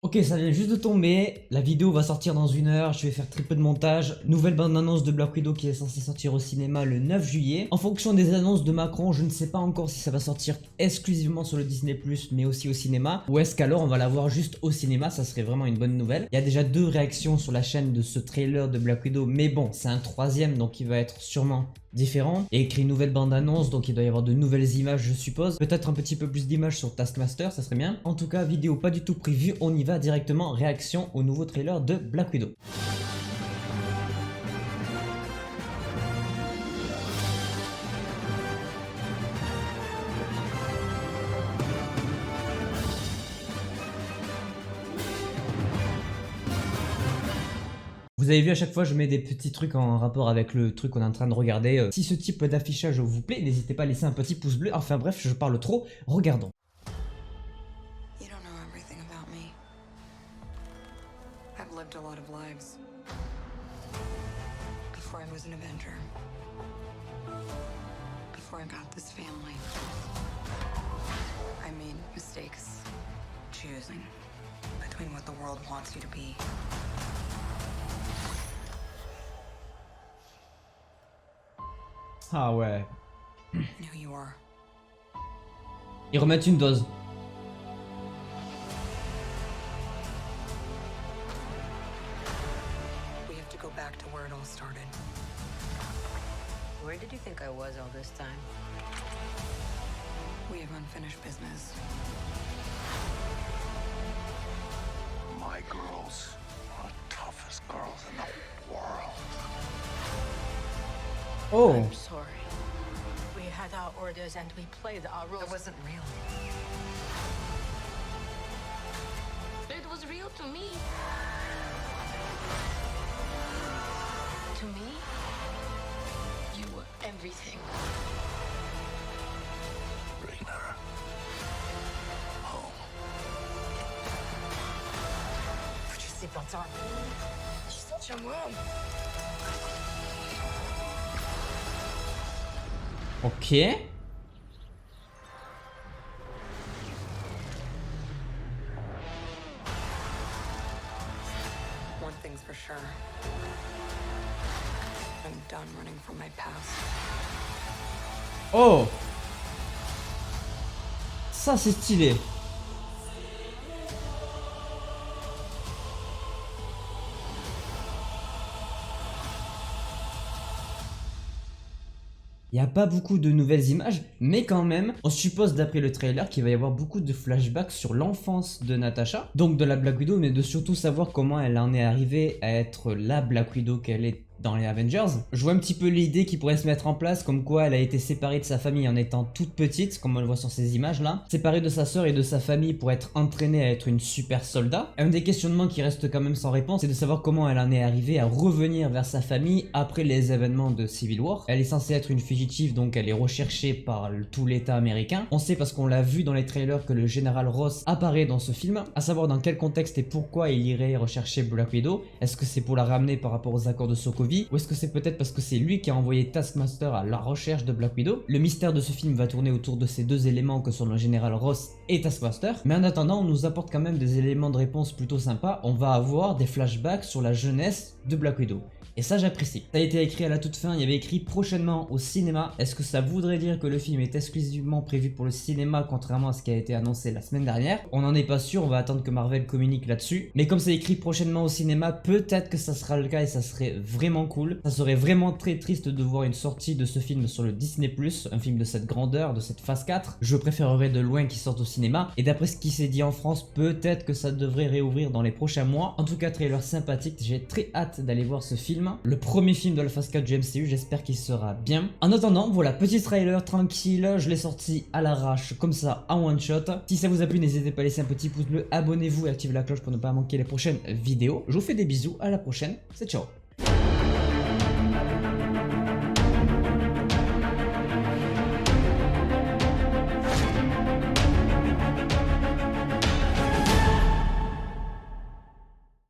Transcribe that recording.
Ok, ça vient juste de tomber, la vidéo va sortir dans 1 heure, je vais faire très peu de montage. Nouvelle bande-annonce de Black Widow qui est censée sortir au cinéma le 9 juillet. En fonction des annonces de Macron, je ne sais pas encore si ça va sortir exclusivement sur le Disney+, mais aussi au cinéma. Ou est-ce qu'alors on va la voir juste au cinéma, ça serait vraiment une bonne nouvelle. Il y a déjà 2 réactions sur la chaîne de ce trailer de Black Widow, mais bon, c'est un 3e, donc il va être sûrement différent. Et écrit une nouvelle bande-annonce, donc il doit y avoir de nouvelles images, je suppose. Peut-être un petit peu plus d'images sur Taskmaster, ça serait bien. En tout cas, vidéo pas du tout prévue, on y va directement. Réaction au nouveau trailer de Black Widow. Vous avez vu, à chaque fois je mets des petits trucs en rapport avec le truc qu'on est en train de regarder. Si ce type d'affichage vous plaît, n'hésitez pas à laisser un petit pouce bleu. Enfin bref, je parle trop, regardons. You don't know everything about me. I've lived a lot of lives. Before I was an Avenger. Before I got this family. I made mistakes. Choosing between what the world wants you to be. Ah ouais. And who you are. Ils remettent une dose. We have to go back to where it all started. Where did you think I was all this time? We have unfinished business. My girls are the toughest girls in the world. Oh. I'm sorry. We had our orders and we played our It roles. wasn't real. It was real to me. To me, you were everything. Bring her home. Put your seatbelts on. She's such a mom. Ok. One thing's for sure. I'm done running from my past. Oh. Ça c'est stylé. Il n'y a pas beaucoup de nouvelles images, mais quand même, on suppose d'après le trailer qu'il va y avoir beaucoup de flashbacks sur l'enfance de Natasha, donc de la Black Widow, mais de surtout savoir comment elle en est arrivée à être la Black Widow qu'elle est dans les Avengers. Je vois un petit peu l'idée qui pourrait se mettre en place, comme quoi elle a été séparée de sa famille en étant toute petite, comme on le voit sur ces images là, séparée de sa sœur et de sa famille pour être entraînée à être une super soldat. Un des questionnements qui reste quand même sans réponse, c'est de savoir comment elle en est arrivée à revenir vers sa famille après les événements de Civil War. Elle est censée être une fugitive, donc elle est recherchée par tout l'état américain. On sait parce qu'on l'a vu dans les trailers que le général Ross apparaît dans ce film, à savoir dans quel contexte et pourquoi il irait rechercher Black Widow. Est-ce que c'est pour la ramener par rapport aux accords de Sokovie, ou est-ce que c'est peut-être parce que c'est lui qui a envoyé Taskmaster à la recherche de Black Widow? Le mystère de ce film va tourner autour de ces 2 éléments que sont le général Ross et Taskmaster, mais en attendant on nous apporte quand même des éléments de réponse plutôt sympas. On va avoir des flashbacks sur la jeunesse de Black Widow. Et ça j'apprécie. Ça a été écrit à la toute fin, il y avait écrit prochainement au cinéma. Est-ce que ça voudrait dire que le film est exclusivement prévu pour le cinéma contrairement à ce qui a été annoncé la semaine dernière? On n'en est pas sûr, on va attendre que Marvel communique là-dessus. Mais comme c'est écrit prochainement au cinéma, peut-être que ça sera le cas et ça serait vraiment cool. Ça serait vraiment très triste de voir une sortie de ce film sur le Disney+, un film de cette grandeur, de cette phase 4. Je préférerais de loin qu'il sorte au cinéma. Et d'après ce qui s'est dit en France, peut-être que ça devrait réouvrir dans les prochains mois. En tout cas, trailer sympathique, j'ai très hâte d'aller voir ce film. Le premier film de la phase 4 du MCU, j'espère qu'il sera bien. En attendant, voilà, petit trailer tranquille, je l'ai sorti à l'arrache comme ça en one shot. Si ça vous a plu, n'hésitez pas à laisser un petit pouce bleu, abonnez-vous et activez la cloche pour ne pas manquer les prochaines vidéos. Je vous fais des bisous, à la prochaine, c'est ciao.